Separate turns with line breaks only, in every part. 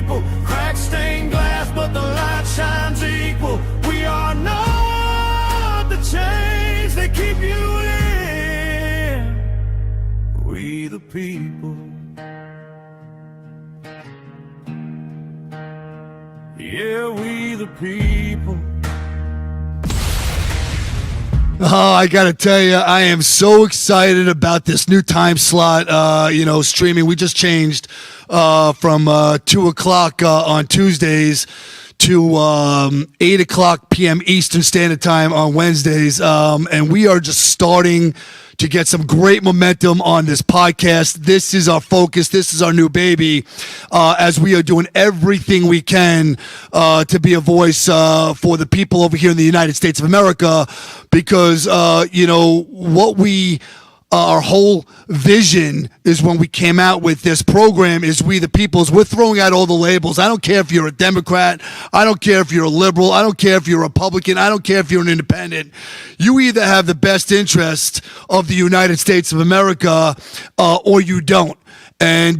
people. Cracked stained glass, but the light shines equal. We are not the chains that keep you in. We the people. Yeah, we the people.
Oh, I got to tell you, I am so excited about this new time slot, streaming. We just changed from 2 o'clock on Tuesdays to 8 o'clock p.m. Eastern Standard Time on Wednesdays. And we are just starting to get some great momentum on this podcast. This is our focus. This is our new baby, as we are doing everything we can to be a voice for the people over here in the United States of America, because, what we our whole vision is when we came out with this program is we the peoples. We're throwing out all the labels. I don't care if you're a Democrat. I don't care if you're a liberal. I don't care if you're a Republican. I don't care if you're an independent. You either have the best interest of the United States of America or you don't. And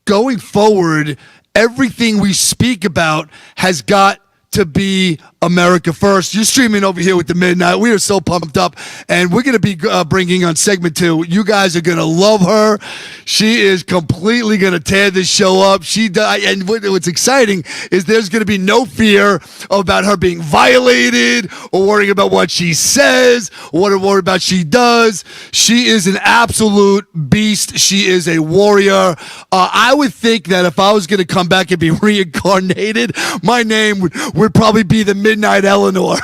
going forward, everything we speak about has got to be America first. You're streaming over here with the Midnight. We are so pumped up, and we're going to be bringing on segment 2. You guys are going to love her. She is completely going to tear this show up. And what's exciting is there's going to be no fear about her being violated or worrying about what she says or worrying about she does. She is an absolute beast. She is a warrior. I would think that if I was going to come back and be reincarnated, my name would probably be the Midnight Eleanor.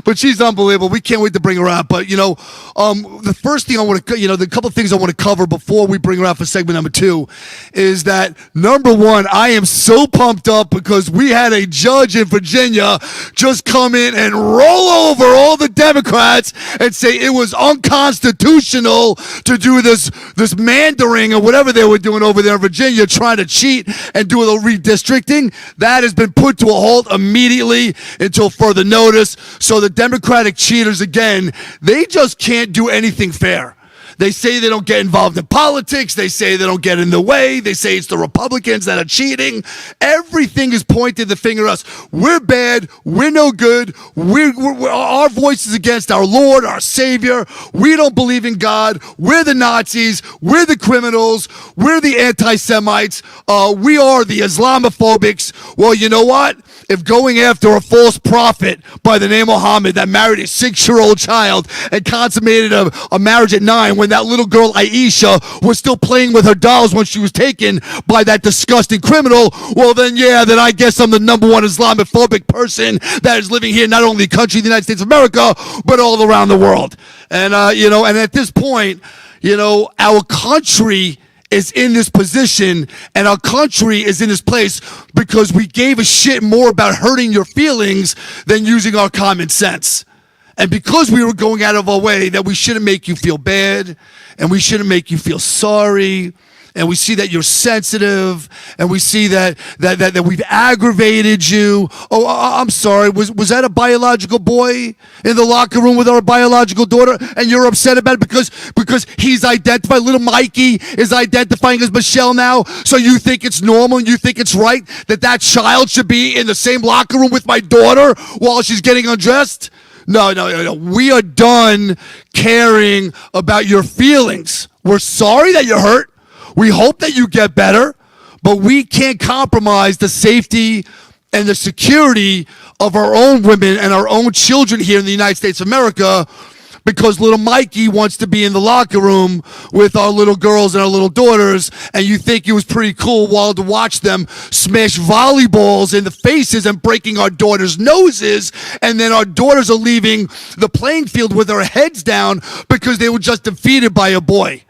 But she's unbelievable. We can't wait to bring her out. But, the first thing I want to, the couple of things I want to cover before we bring her out for segment number 2 is that, number one, I am so pumped up because we had a judge in Virginia just come in and roll over all the Democrats and say it was unconstitutional to do this mandering or whatever they were doing over there in Virginia, trying to cheat and do a little redistricting. That has been put to a halt immediately until further notice. So the Democratic cheaters, again, they just can't do anything fair. They say they don't get involved in politics. They say they don't get in the way. They say it's the Republicans that are cheating. Everything is pointing the finger at us. We're bad. We're no good. Our voice is against our Lord, our Savior. We don't believe in God. We're the Nazis. We're the criminals. We're the anti-Semites. We are the Islamophobics. Well, you know what? If going after a false prophet by the name of Muhammad that married a 6-year-old child and consummated a marriage at 9 when that little girl Aisha was still playing with her dolls when she was taken by that disgusting criminal, well then I guess I'm the number one Islamophobic person that is living here, not only in the country, the United States of America, but all around the world. And, and at this point, our country is in this position, and our country is in this place because we gave a shit more about hurting your feelings than using our common sense. And because we were going out of our way that we shouldn't make you feel bad, and we shouldn't make you feel sorry, and we see that you're sensitive, and we see that we've aggravated you. Oh, I'm sorry. Was that a biological boy in the locker room with our biological daughter, and you're upset about it because he's identified, little Mikey is identifying as Michelle now, so you think it's normal and you think it's right that child should be in the same locker room with my daughter while she's getting undressed? No. We are done caring about your feelings. We're sorry that you're hurt. We hope that you get better, but we can't compromise the safety and the security of our own women and our own children here in the United States of America because little Mikey wants to be in the locker room with our little girls and our little daughters, and you think it was pretty cool while to watch them smash volleyballs in the faces and breaking our daughters' noses, and then our daughters are leaving the playing field with their heads down because they were just defeated by a boy.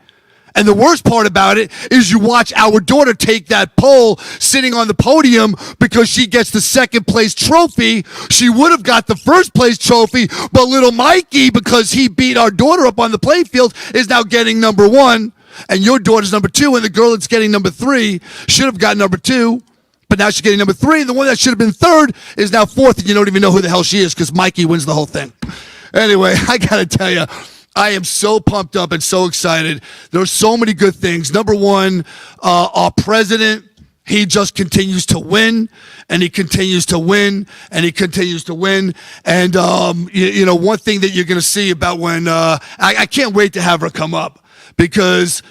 And the worst part about it is you watch our daughter take that pole sitting on the podium because she gets the second place trophy. She would have got the first place trophy, but little Mikey, because he beat our daughter up on the playing field, is now getting number 1. And your daughter's number 2, and the girl that's getting number 3 should have got number 2. But now she's getting number 3, and the one that should have been 3rd is now 4th, and you don't even know who the hell she is because Mikey wins the whole thing. Anyway, I got to tell you, I am so pumped up and so excited. There are so many good things. Number one, our president he just continues to win, and he continues to win, and he continues to win. And, one thing that you're going to see about when I can't wait to have her come up, because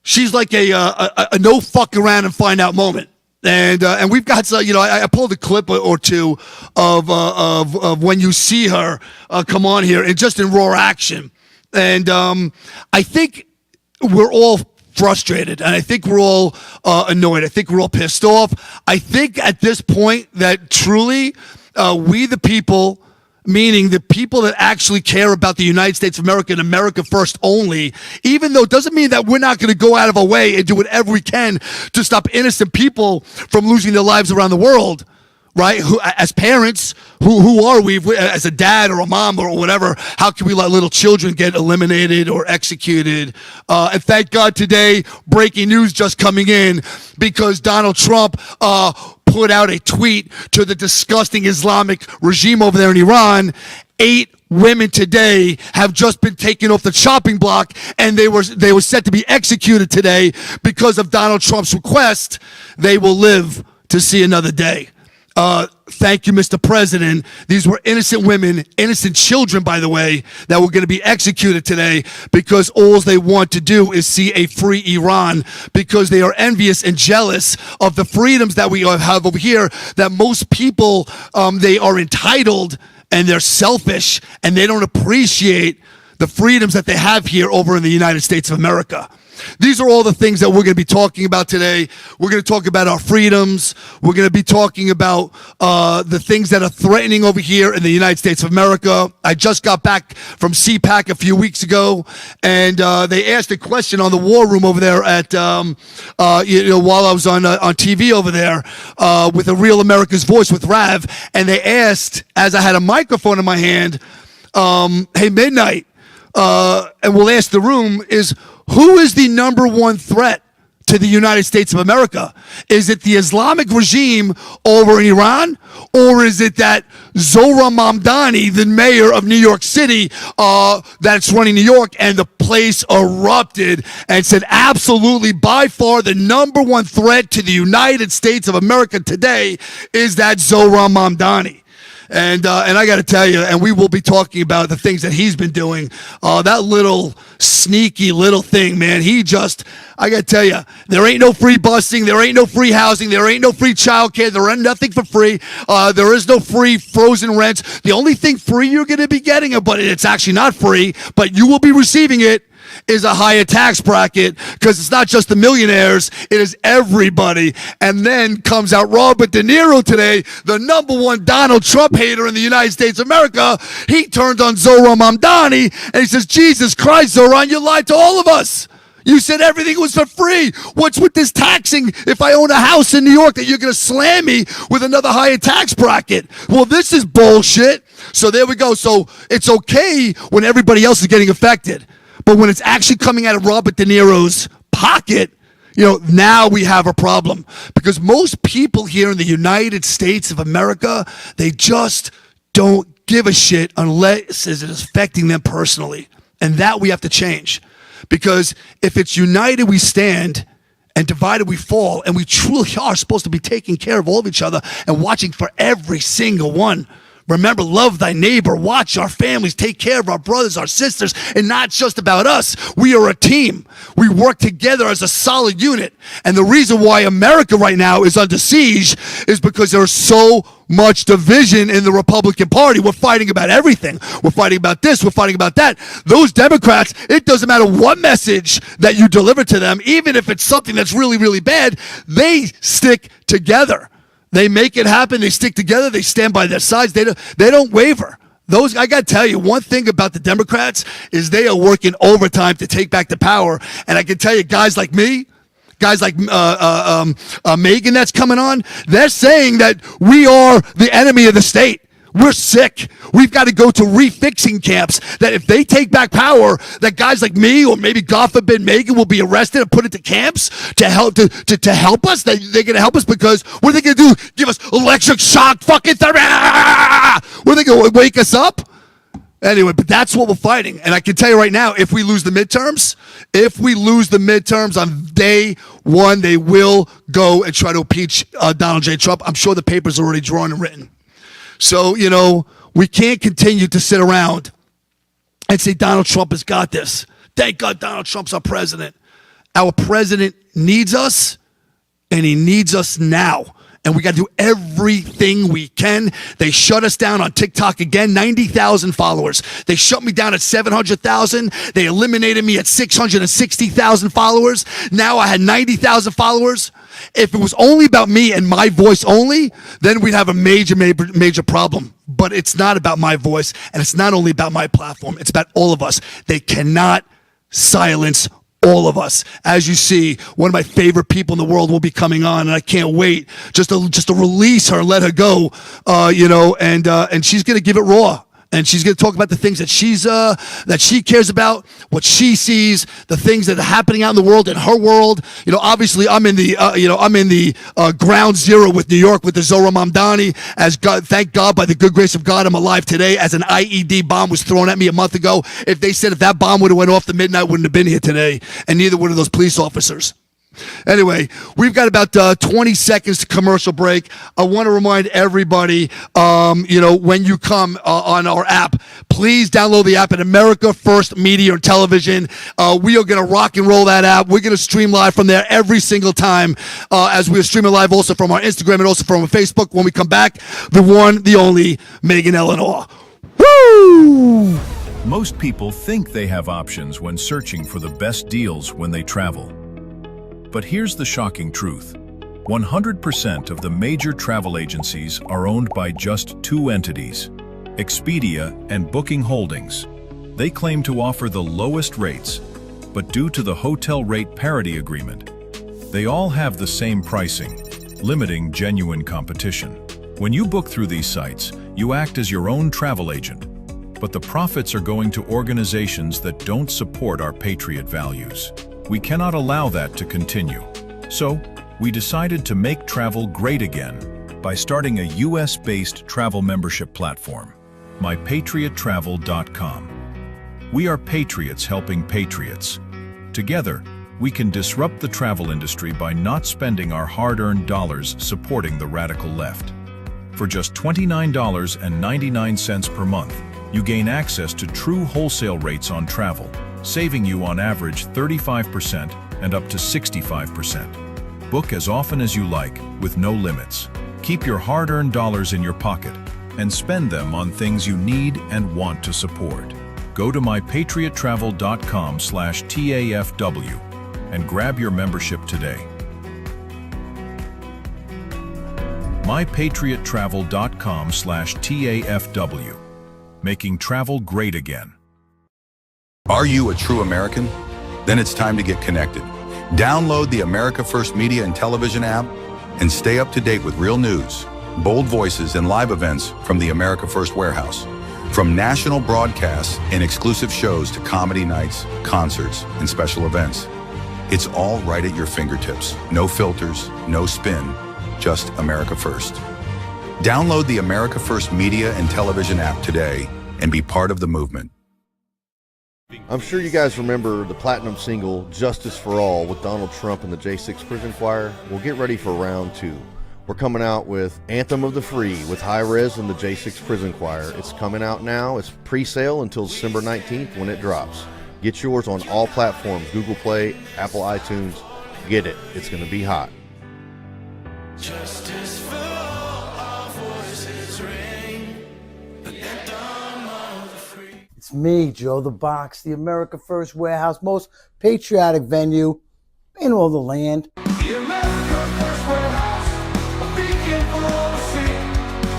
she's like a no fuck around and find out moment. And we've got, I pulled a clip or two of when you see her come on here and just in raw action. And I think we're all frustrated, and I think we're all annoyed. I think we're all pissed off. I think at this point that truly we the people, meaning the people that actually care about the United States of America and America first only, even though it doesn't mean that we're not going to go out of our way and do whatever we can to stop innocent people from losing their lives around the world. Right? As parents, who are we? As a dad or a mom or whatever, how can we let little children get eliminated or executed? And thank God today, breaking news just coming in, because Donald Trump put out a tweet to the disgusting Islamic regime over there in Iran. 8 women today have just been taken off the chopping block, and they were set to be executed today because of Donald Trump's request. They will live to see another day. Thank you, Mr. President. These were innocent women, innocent children, by the way, that were going to be executed today because all they want to do is see a free Iran, because they are envious and jealous of the freedoms that we have over here, that most people, they are entitled and they're selfish and they don't appreciate the freedoms that they have here over in the United States of America. These are all the things that we're going to be talking about today. We're going to talk about our freedoms. We're going to be talking about the things that are threatening over here in the United States of America. I just got back from CPAC a few weeks ago, and they asked a question on the War Room over there at, while I was on TV over there with A Real America's Voice with Rav, and they asked, as I had a microphone in my hand, hey, Midnight, and we'll ask the room, who is the number one threat to the United States of America? Is it the Islamic regime over in Iran? Or is it that Zohran Mamdani, the mayor of New York City, that's running New York, and the place erupted and said absolutely by far the number one threat to the United States of America today is that Zohran Mamdani. And I got to tell you, and we will be talking about the things that he's been doing. That little sneaky little thing, man, I got to tell you, there ain't no free busing, there ain't no free housing, there ain't no free childcare, there ain't nothing for free. There is no free frozen rents. The only thing free you're going to be getting, but it's actually not free, but you will be receiving it, is a higher tax bracket, because it's not just the millionaires, it is everybody. And then comes out Robert De Niro today, the number one Donald Trump hater in the United States of America. He turned on Zohran Mamdani and he says, Jesus Christ, Zohran, you lied to all of us. You said everything was for free. What's with this taxing if I own a house in New York that you're going to slam me with another higher tax bracket? Well, this is bullshit. So there we go. So it's okay when everybody else is getting affected. But when it's actually coming out of Robert De Niro's pocket, now we have a problem. Because most people here in the United States of America, they just don't give a shit unless it is affecting them personally. And that we have to change. Because if it's united, we stand, and divided, we fall. And we truly are supposed to be taking care of all of each other and watching for every single one. Remember, love thy neighbor, watch our families, take care of our brothers, our sisters, and not just about us. We are a team. We work together as a solid unit. And the reason why America right now is under siege is because there's so much division in the Republican Party. We're fighting about everything. We're fighting about this. We're fighting about that. Those Democrats, it doesn't matter what message that you deliver to them, even if it's something that's really, really bad, they stick together. They make it happen. They stick together. They stand by their sides. They don't waver. I got to tell you, one thing about the Democrats is they are working overtime to take back the power. And I can tell you, guys like me, guys like Megan that's coming on, they're saying that we are the enemy of the state. We're sick. We've got to go to refixing camps, that if they take back power, that guys like me, or maybe God forbid Megan, will be arrested and put into camps to help us. They're going to help us because what are they going to do? Give us electric shock fucking therapy? What are they going to wake us up? Anyway, but that's what we're fighting. And I can tell you right now, if we lose the midterms, on day one, they will go and try to impeach Donald J. Trump. I'm sure the paper's already drawn and written. So, we can't continue to sit around and say Donald Trump has got this. Thank God Donald Trump's our president. Our president needs us, and he needs us now. And we got to do everything we can. They shut us down on TikTok again, 90,000 followers. They shut me down at 700,000. They eliminated me at 660,000 followers. Now I had 90,000 followers. If it was only about me and my voice only, then we'd have a major problem. But it's not about my voice, and it's not only about my platform. It's about all of us. They cannot silence all of us. As you see, one of my favorite people in the world will be coming on, and I can't wait just to release her, let her go, and she's going to give it raw. And she's going to talk about the things that she cares about, what she sees, the things that are happening out in the world, in her world. Obviously, I'm in the ground zero with New York with the Zohar Mamdani. Thank God, by the good grace of God, I'm alive today. As an IED bomb was thrown at me a month ago. If that bomb would have went off, the midnight wouldn't have been here today, and neither would have those police officers. Anyway, we've got about 20 seconds to commercial break. I want to remind everybody, when you come on our app, please download the app at America First Media and Television. We are going to rock and roll that app. We're going to stream live from there every single time, as we are streaming live also from our Instagram and also from our Facebook. When we come back, the one, the only, Megan Eleanor. Woo!
Most people think they have options when searching for the best deals when they travel. But here's the shocking truth. 100% of the major travel agencies are owned by just two entities, Expedia and Booking Holdings. They claim to offer the lowest rates, but due to the hotel rate parity agreement, they all have the same pricing, limiting genuine competition. When you book through these sites, you act as your own travel agent, but the profits are going to organizations that don't support our patriot values. We cannot allow that to continue. So, we decided to make travel great again by starting a US-based travel membership platform, mypatriottravel.com. We are patriots helping patriots. Together, we can disrupt the travel industry by not spending our hard-earned dollars supporting the radical left. For just $29.99 per month, you gain access to true wholesale rates on travel, saving you on average 35% and up to 65%. Book as often as you like, with no limits. Keep your hard-earned dollars in your pocket and spend them on things you need and want to support. Go to mypatriottravel.com/TAFW and grab your membership today. mypatriottravel.com/TAFW, making travel great again.
Are you a true American? Then it's time to get connected. Download the America First Media and Television app and stay up to date with real news, bold voices, and live events from the America First Warehouse. From national broadcasts and exclusive shows to comedy nights, concerts, and special events. It's all right at your fingertips. No filters, no spin, just America First. Download the America First Media and Television app today and be part of the movement.
I'm sure you guys remember the platinum single, Justice for All, with Donald Trump and the J6 Prison Choir. Well, get ready for round two. We're coming out with Anthem of the Free with High Res and the J6 Prison Choir. It's coming out now. It's pre-sale until December 19th when it drops. Get yours on all platforms, Google Play, Apple iTunes. Get it. It's going to be hot.
Justice for all, our voices ring. The anthem of the free.
It's me, Joe the Box, the America First Warehouse, most patriotic venue in all the land.
The America First Warehouse, a beacon for all to see,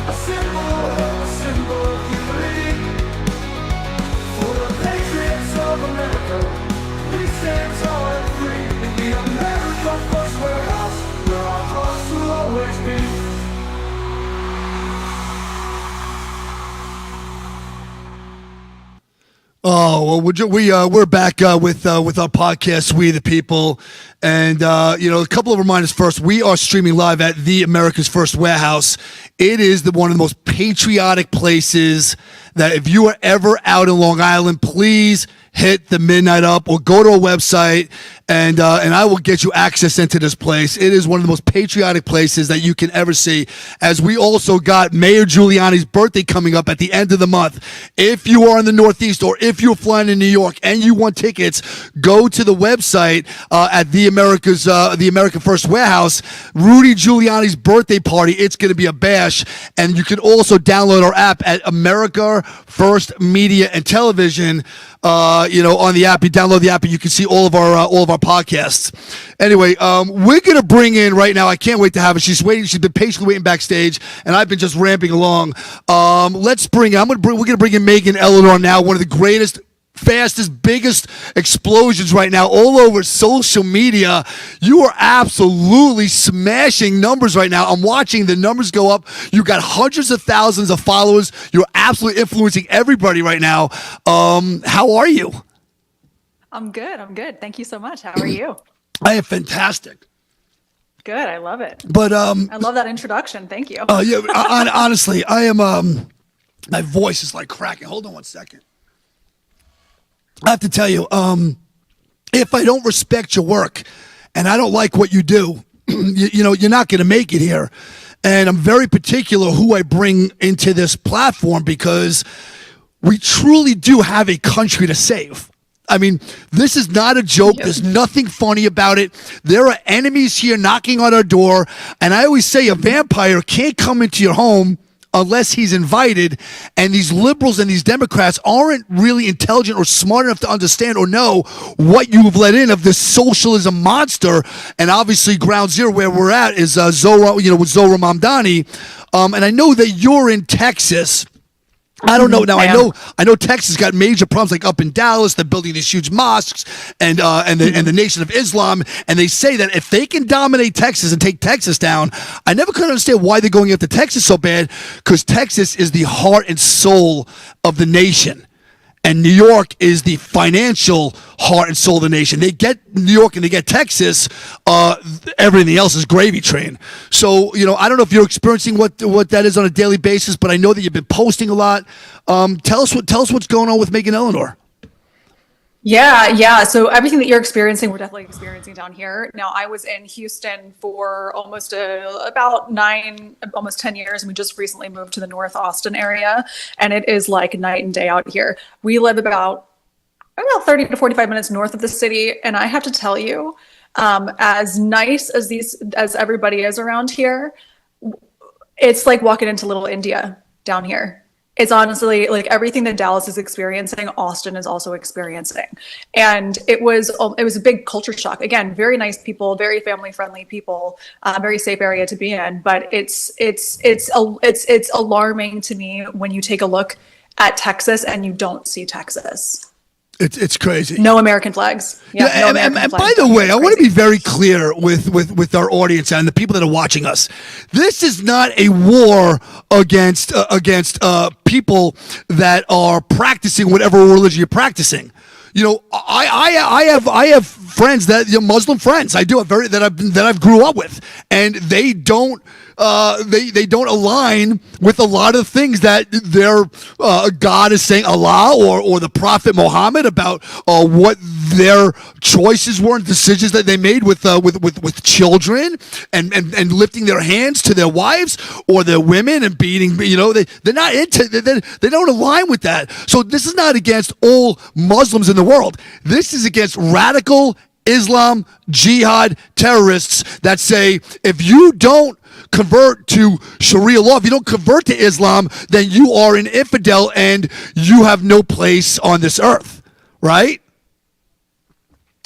a symbol of unity. For the patriots of America, we stand tall and free. In the America First Warehouse, where our hearts will always be.
Oh well, we're back with our podcast, We the People, and a couple of reminders first. We are streaming live at the America's First Warehouse. It is one of the most patriotic places that if you are ever out in Long Island, please hit the midnight up or go to our website and I will get you access into this place. It is one of the most patriotic places that you can ever see, as we also got Mayor Giuliani's birthday coming up at the end of the month. If you are in the Northeast or if you're flying in New York and you want tickets, go to the website at the America First Warehouse. Rudy Giuliani's birthday party. It's going to be a bash, and you can also download our app at America First Media and Television. On the app, you download the app and you can see all of our podcasts. Anyway, we're gonna bring in right now. I can't wait to have her. She's waiting. She's been patiently waiting backstage, and I've been just ramping along. We're gonna bring in Megan Eleanor now, one of the greatest, fastest, biggest explosions right now all over social media. You are absolutely smashing numbers right now. I'm watching the numbers go up. You got hundreds of thousands of followers. You're absolutely influencing everybody right now. How are you?
I'm good. Thank you so much. How are you?
I am fantastic.
Good. I love it.
But
I love that introduction. Thank you.
Honestly, I am my voice is like cracking. Hold on one second. I have to tell you, if I don't respect your work and I don't like what you do, you're not going to make it here. And I'm very particular who I bring into this platform because we truly do have a country to save. I mean, this is not a joke. Yep. There's nothing funny about it. There are enemies here knocking on our door. And I always say a vampire can't come into your home unless he's invited, and these liberals and these Democrats aren't really intelligent or smart enough to understand or know what you've let in of this socialism monster. And obviously, ground zero where we're at is Zohra, with Zohra Mamdani. And I know that you're in Texas. I don't know. Now I know Texas got major problems, like up in Dallas. They're building these huge mosques and the Nation of Islam. And they say that if they can dominate Texas and take Texas down, I never could understand why they're going after Texas so bad, because Texas is the heart and soul of the nation. And New York is the financial heart and soul of the nation. They get New York and they get Texas. Everything else is gravy train. So, I don't know if you're experiencing what that is on a daily basis, but I know that you've been posting a lot. Tell us what's going on with Megan Eleanor.
Yeah. So everything that you're experiencing, we're definitely experiencing down here. Now, I was in Houston for almost 10 years, and we just recently moved to the North Austin area, and it is like night and day out here. We live about 30 to 45 minutes north of the city, and I have to tell you, as nice as everybody is around here, it's like walking into little India down here. It's honestly like everything that Dallas is experiencing, Austin is also experiencing. And it was a big culture shock. Again, very nice people, very family friendly people, very safe area to be in. But it's alarming to me when you take a look at Texas and you don't see Texas.
It's crazy.
No American flags. Yeah,
and by the way, I want to be very clear with our audience and the people that are watching us. This is not a war against people that are practicing whatever religion you're practicing. I have friends Muslim friends. I do that I've grew up with, and they don't align with a lot of things that their God is saying, Allah or the Prophet Muhammad, about what their choices were and decisions that they made with children and lifting their hands to their wives or their women and beating. They're not into. They don't align with that. So this is not against all Muslims in the world. This is against radical Islam, jihad, terrorists that say if you don't convert to Sharia law, if you don't convert to Islam, then you are an infidel and you have no place on this earth, right?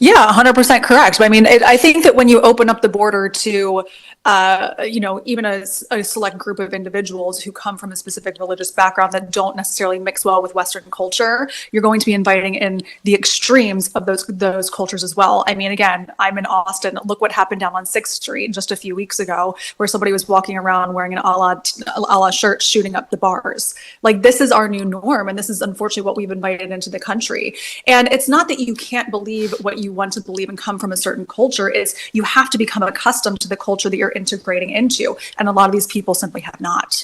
Yeah, 100% correct. I mean, I think that when you open up the border to, even a select group of individuals who come from a specific religious background that don't necessarily mix well with Western culture, you're going to be inviting in the extremes of those cultures as well. I mean, again, I'm in Austin. Look what happened down on 6th Street just a few weeks ago, where somebody was walking around wearing an Allah shirt, shooting up the bars. Like, this is our new norm, and this is unfortunately what we've invited into the country. And it's not that you can't believe what you want to believe and come from a certain culture. Is you have to become accustomed to the culture that you're integrating into, and a lot of these people simply have not.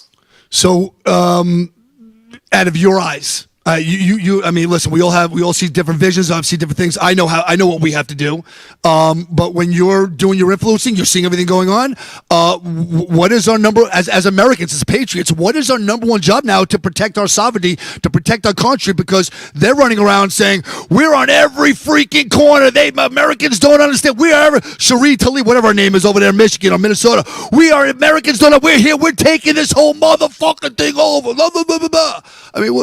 So, out of your eyes, I mean, listen, we all see different visions. I see different things. I know what we have to do. But when you're doing your influencing, you're seeing everything going on. What is our number, as Americans, as patriots, what is our number one job now to protect our sovereignty, to protect our country? Because they're running around saying, we're on every freaking corner. Americans don't understand. We are Cherie Talib, whatever her name is over there in Michigan or Minnesota. We are Americans don't know. We're here. We're taking this whole motherfucking thing over. Blah, blah, blah, blah, blah. I mean,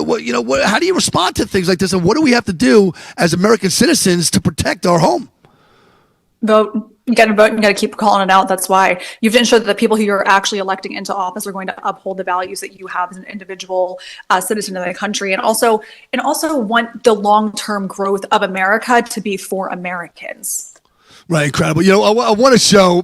how do you respond to things like this, and what do we have to do as American citizens to protect our home?
Vote. You got to vote. You got to keep calling it out. That's why you have to ensure that the people who you're actually electing into office are going to uphold the values that you have as an individual citizen of the country, and also want the long-term growth of America to be for Americans.
Right, incredible. I want to show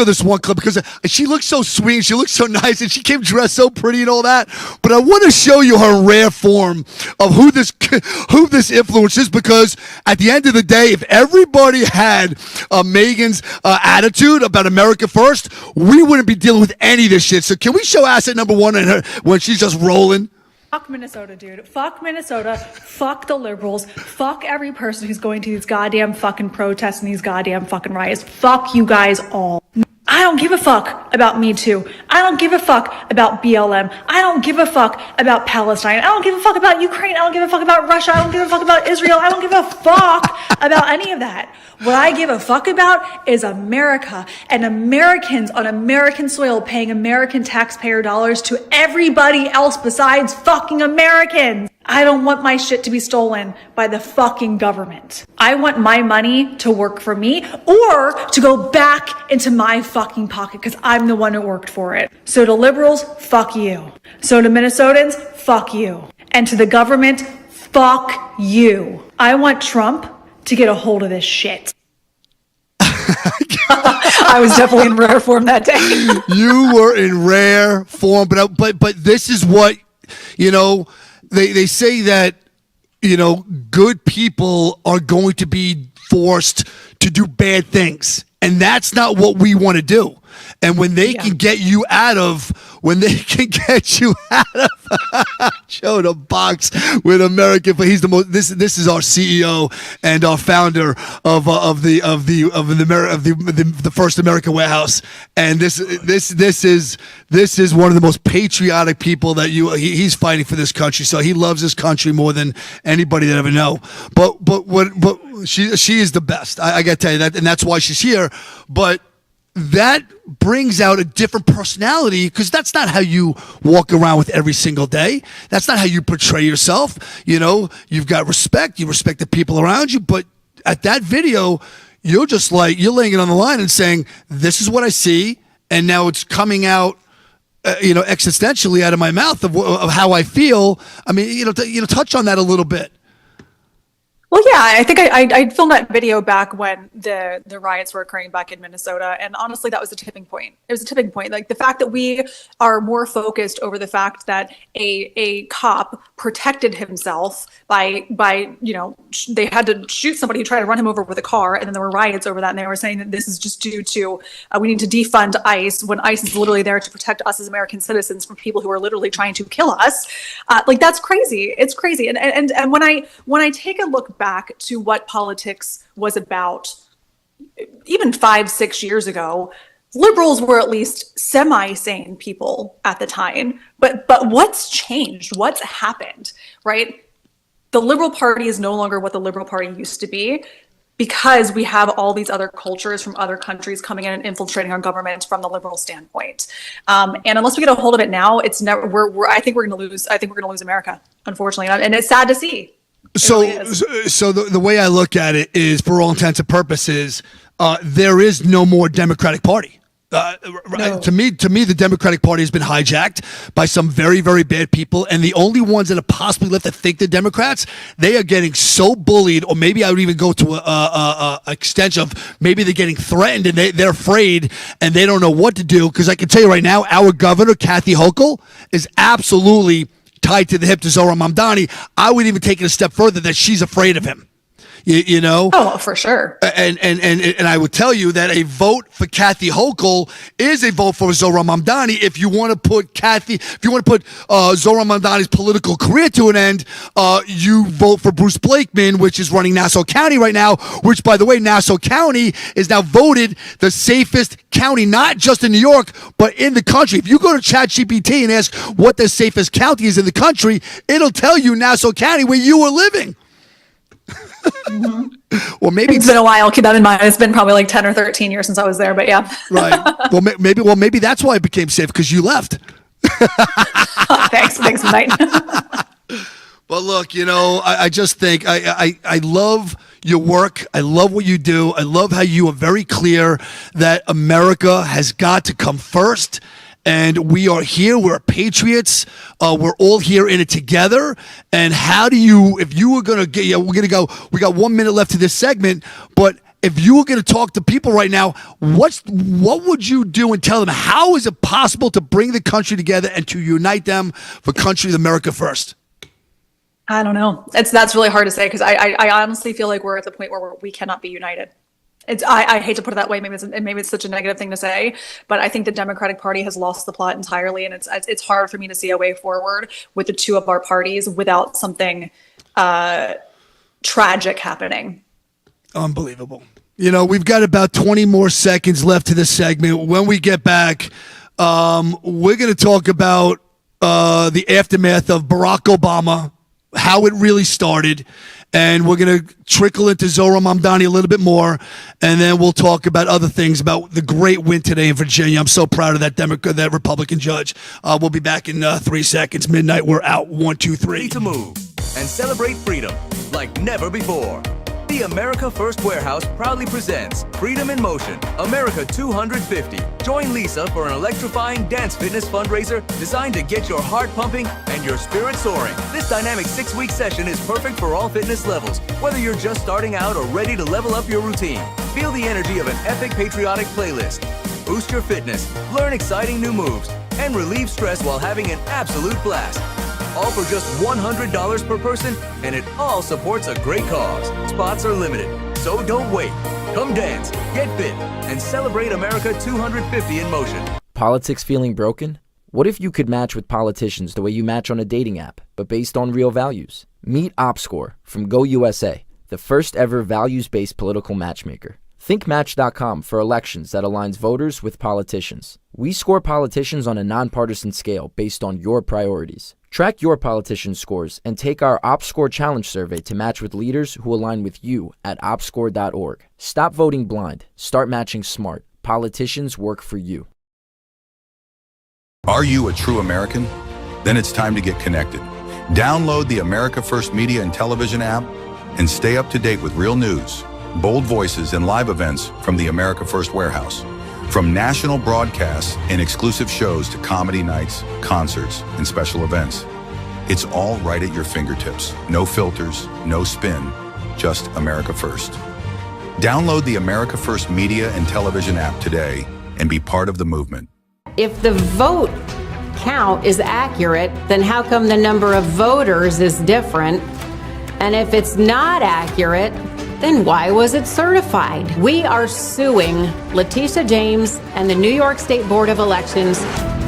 this one clip because she looks so sweet, she looks so nice, and she came dressed so pretty and all that. But I want to show you her rare form of who this influence is, because at the end of the day, if everybody had Megan's attitude about America first, we wouldn't be dealing with any of this shit. So can we show asset number one in her when she's just rolling?
Fuck Minnesota, dude. Fuck Minnesota. Fuck the liberals. Fuck every person who's going to these goddamn fucking protests and these goddamn fucking riots. Fuck you guys all. I don't give a fuck about Me Too. I don't give a fuck about BLM. I don't give a fuck about Palestine. I don't give a fuck about Ukraine. I don't give a fuck about Russia. I don't give a fuck about Israel. I don't give a fuck about any of that. What I give a fuck about is America and Americans on American soil paying American taxpayer dollars to everybody else besides fucking Americans. I don't want my shit to be stolen by the fucking government. I want my money to work for me or to go back into my fucking pocket because I'm the one who worked for it. So to liberals, fuck you. So to Minnesotans, fuck you. And to the government, fuck you. I want Trump to get a hold of this shit. I was definitely in rare form that day.
You were in rare form, but this is what, they say that, good people are going to be forced to do bad things. And that's not what we want to do. And when they can get you out of Joe the box with American, but he's the most. This is our CEO and our founder of the first American warehouse, and this is one of the most patriotic people that he's fighting for this country. So he loves this country more than anybody that I ever know. But she is the best. I got to tell you that, and that's why she's here. But that brings out a different personality, because that's not how you walk around with every single day. That's not how you portray yourself. You've got respect. You respect the people around you. But at that video, you're just like, you're laying it on the line and saying, this is what I see. And now it's coming out, existentially out of my mouth of how I feel. I mean, touch on that a little bit.
Well, yeah, I think I filmed that video back when the riots were occurring back in Minnesota. And honestly, that was a tipping point. It was a tipping point. Like, the fact that we are more focused over the fact that a cop protected himself by they had to shoot somebody who tried to run him over with a car. And then there were riots over that. And they were saying that this is just due to we need to defund ICE, when ICE is literally there to protect us as American citizens from people who are literally trying to kill us. That's crazy. It's crazy. And when I take a look back to what politics was about even 5-6 years ago, liberals were at least semi-sane people at the time. But what's changed? What's happened, right? The Liberal Party is no longer what the Liberal Party used to be, because we have all these other cultures from other countries coming in and infiltrating our government from the liberal standpoint. And unless we get a hold of it now, it's never. I think we're going to lose. I think we're going to lose America, unfortunately, and it's sad to see.
So,
really is.
so the way I look at it is, for all intents and purposes, there is no more Democratic Party.
No.
To me, the Democratic Party has been hijacked by some very, very bad people, and the only ones that are possibly left to think the Democrats, they are getting so bullied, or maybe I would even go to a extension of maybe they're getting threatened and they're afraid and they don't know what to do. Because I can tell you right now, our governor, Kathy Hochul, is absolutely tied to the hip to Zohran Mamdani. I would even take it a step further that she's afraid of him. You know?
Oh, for sure.
And I would tell you that a vote for Kathy Hochul is a vote for Zohran Mamdani. If you want to put Zohran Mamdani's political career to an end, you vote for Bruce Blakeman, which is running Nassau County right now, which, by the way, Nassau County is now voted the safest county, not just in New York, but in the country. If you go to ChatGPT and ask what the safest county is in the country, it'll tell you Nassau County, where you were living. Well, maybe
It's been a while. Keep that in mind. It's been probably like 10 or 13 years since I was there, but yeah.
right. Maybe that's why it became safe, because you left.
Thanks, Mike.
But look, I just think I love your work. I love what you do. I love how you are very clear that America has got to come first. And we are here. We're patriots. We're all here in it together. And if you were going to get, we got 1 minute left to this segment, but if you were going to talk to people right now, what would you do and tell them? How is it possible to bring the country together and to unite them for country of America first?
I don't know. That's really hard to say, because I honestly feel like we're at the point where we cannot be united. I hate to put it that way. Maybe it's such a negative thing to say, but I think the Democratic Party has lost the plot entirely, and it's hard for me to see a way forward with the two of our parties without something tragic happening.
Unbelievable. We've got about 20 more seconds left to this segment. When we get back, we're going to talk about the aftermath of Barack Obama, how it really started. And we're going to trickle into Zohran Mamdani a little bit more, and then we'll talk about other things, about the great win today in Virginia. I'm so proud of that Republican judge. We'll be back in 3 seconds. Midnight, we're out. 1, 2, 3.
Ready to move and celebrate freedom like never before. The America First Warehouse proudly presents Freedom in Motion, America 250. Join Lisa for an electrifying dance fitness fundraiser designed to get your heart pumping and your spirit soaring. This dynamic 6-week session is perfect for all fitness levels, whether you're just starting out or ready to level up your routine. Feel the energy of an epic patriotic playlist. Boost your fitness, learn exciting new moves, and relieve stress while having an absolute blast. All for just $100 per person, and it all supports a great cause. Spots are limited, so don't wait. Come dance, get fit, and celebrate America 250 in motion.
Politics feeling broken? What if you could match with politicians the way you match on a dating app, but based on real values? Meet OpScore from Go USA, the first ever values-based political matchmaker. Think Match.com for elections that aligns voters with politicians. We score politicians on a nonpartisan scale based on your priorities. Track your politician scores and take our OpScore Challenge survey to match with leaders who align with you at opscore.org. Stop voting blind. Start matching smart. Politicians work for you.
Are you a true American? Then it's time to get connected. Download the America First Media and Television app and stay up to date with real news, bold voices, and live events from the America First Warehouse. From national broadcasts and exclusive shows to comedy nights, concerts, and special events. It's all right at your fingertips. No filters, no spin, just America First. Download the America First Media and Television app today and be part of the movement.
If the vote count is accurate, then how come the number of voters is different? And if it's not accurate, then why was it certified? We are suing Letitia James and the New York State Board of Elections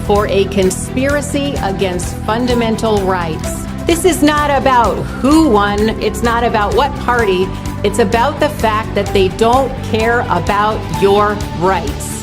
for a conspiracy against fundamental rights. This is not about who won. It's not about what party. It's about the fact that they don't care about your rights.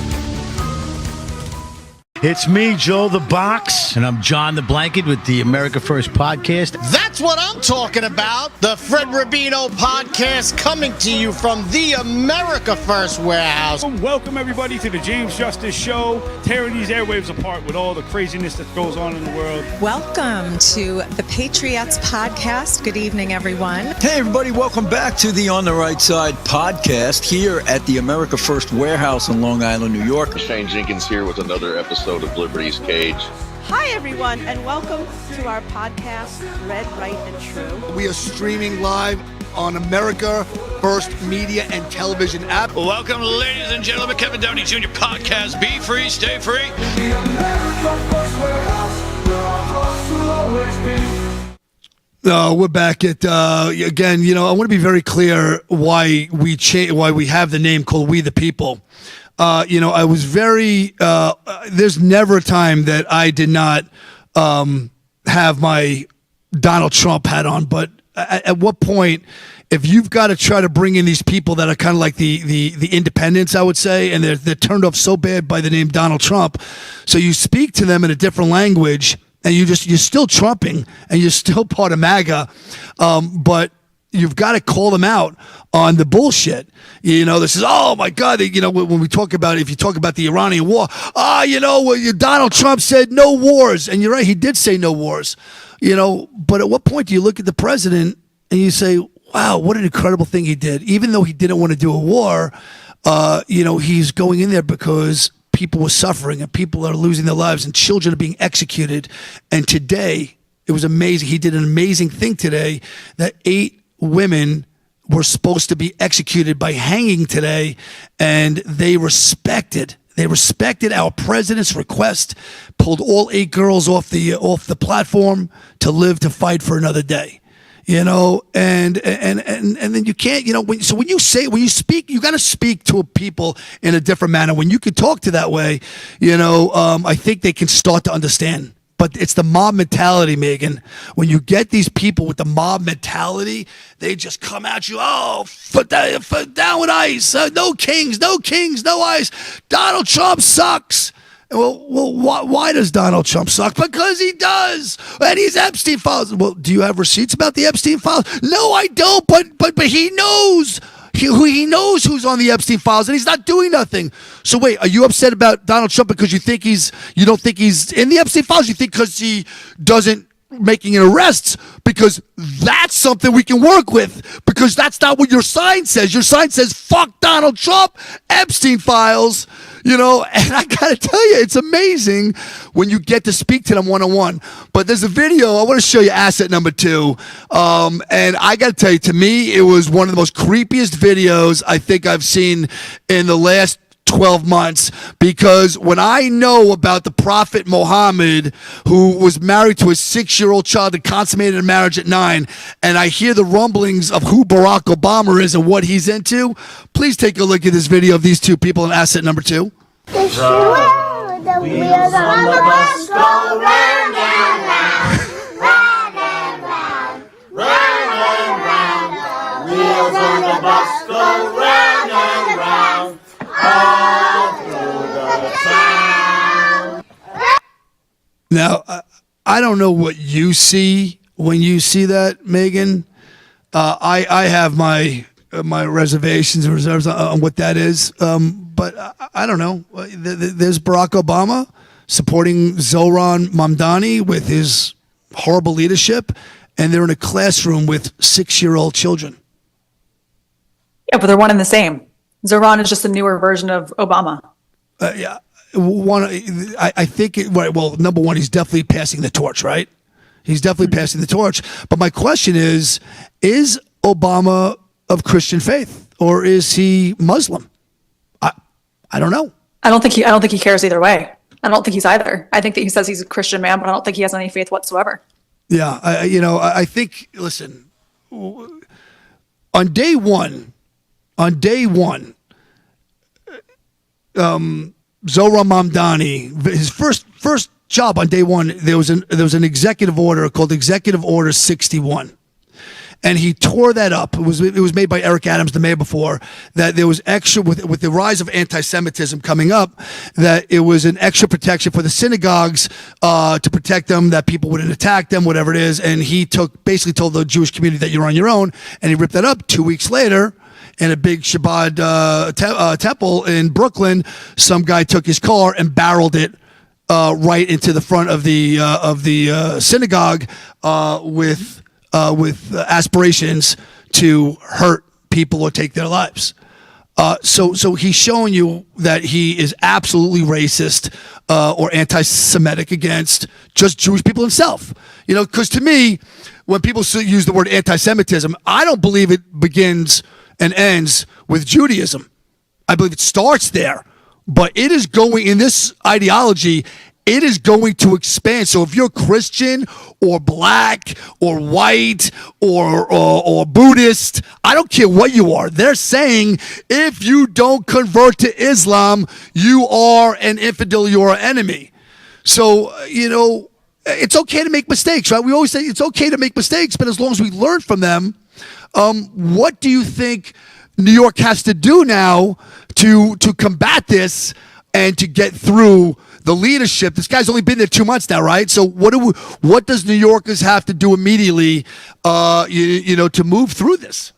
It's me, Joe the Box.
And I'm John the Blanket with the America First podcast.
That's what I'm talking about. The Fred Rubino podcast coming to you from the America First Warehouse.
Welcome, everybody, to the James Justice Show, tearing these airwaves apart with all the craziness that goes on in the world.
Welcome to the Patriots podcast. Good evening, everyone.
Hey, everybody. Welcome back to the On the Right Side podcast here at the America First Warehouse in Long Island, New York.
Shane Jenkins here with another episode of Liberty's Cage.
Hi, everyone, and welcome to our podcast, Red, Right, and True.
We are streaming live on America First Media and Television app.
Welcome, ladies and gentlemen, Kevin Downey Jr. podcast. Be free, stay free.
We're back at again. You know, I want to be very clear why we have the name called We the People. You know, I was very. There's never a time that I did not have my Donald Trump hat on. But at what point, if you've got to try to bring in these people that are kind of like the independents, I would say, and they're turned off so bad by the name Donald Trump, so you speak to them in a different language, and you're still Trumping, and you're still part of MAGA, but you've got to call them out on the bullshit. You know, this is, oh my God, you know, when we talk about, if you talk about the Iranian war, you know, Donald Trump said no wars. And you're right, he did say no wars, you know, but at what point do you look at the president and you say, wow, what an incredible thing he did. Even though he didn't want to do a war, you know, he's going in there because people were suffering and people are losing their lives and children are being executed. And today, it was amazing. He did an amazing thing today that 8 women were supposed to be executed by hanging today, and they respected our president's request, pulled all 8 girls off the platform to live to fight for another day. You know, and then you can't, you know, when you speak, you got to speak to people in a different manner. When you can talk to that way, you know, I think they can start to understand. But it's the mob mentality, Megan. When you get these people with the mob mentality, they just come at you. Oh, foot down with ice. No kings, no ice. Donald Trump sucks. Well, why does Donald Trump suck? Because he does, and he's Epstein files. Well, do you have receipts about the Epstein files? No, I don't. But he knows. He knows who's on the Epstein files, and he's not doing nothing. So wait, are you upset about Donald Trump because you don't think he's in the Epstein files? You think because he doesn't making arrests? Because that's something we can work with. Because that's not what your sign says. Your sign says fuck Donald Trump, Epstein files. You know, and I gotta tell you, it's amazing when you get to speak to them one-on-one. But there's a video, I want to show you asset number 2. And I gotta tell you, to me, it was one of the most creepiest videos I think I've seen in the last 12 months, because when I know about the Prophet Muhammad, who was married to a 6-year-old child and consummated a marriage at 9, and I hear the rumblings of who Barack Obama is and what he's into, please take a look at this video of these 2 people in asset number 2.
The wheels on the bus go round and round, round and round, round and round. The wheels on the bus go round and round, all through the town.
Now, I don't know what you see when you see that, Megan. I have my reservations and reserves on what that is. But I don't know. There's Barack Obama supporting Zohran Mamdani with his horrible leadership, and they're in a classroom with 6-year-old children.
Yeah, but they're one and the same. Zohran is just a newer version of Obama.
Yeah. I think, well, number one, he's definitely passing the torch, right? He's definitely passing the torch. But my question is Obama of Christian faith, or is he Muslim? I don't know.
I don't think he cares either way. I don't think he's either. I think that he says he's a Christian man, but I don't think he has any faith whatsoever.
Yeah, I think. Listen, on day one, Zohran Mamdani, his first job on day one, there was an executive order called Executive Order 61. and he tore that up. It was made by Eric Adams, the mayor before, that there was extra, with the rise of anti-Semitism coming up, that it was an extra protection for the synagogues to protect them, that people wouldn't attack them, whatever it is. And he basically told the Jewish community that you're on your own, and he ripped that up. 2 weeks later, in a big Shabbat temple in Brooklyn, some guy took his car and barreled it right into the front of the synagogue with aspirations to hurt people or take their lives. So he's showing you that he is absolutely racist or anti-Semitic against just Jewish people himself. Because to me, when people use the word anti-Semitism, I don't believe it begins and ends with Judaism. I believe it starts there. But it is going, in this ideology, it is going to expand. So if you're Christian or black or white or Buddhist, I don't care what you are. They're saying if you don't convert to Islam, you are an infidel, you're an enemy. So, it's okay to make mistakes, right? We always say it's okay to make mistakes, but as long as we learn from them, what do you think New York has to do now to combat this and to get through the leadership? This guy's only been there 2 months now, right? So what does New Yorkers have to do immediately, to move through this?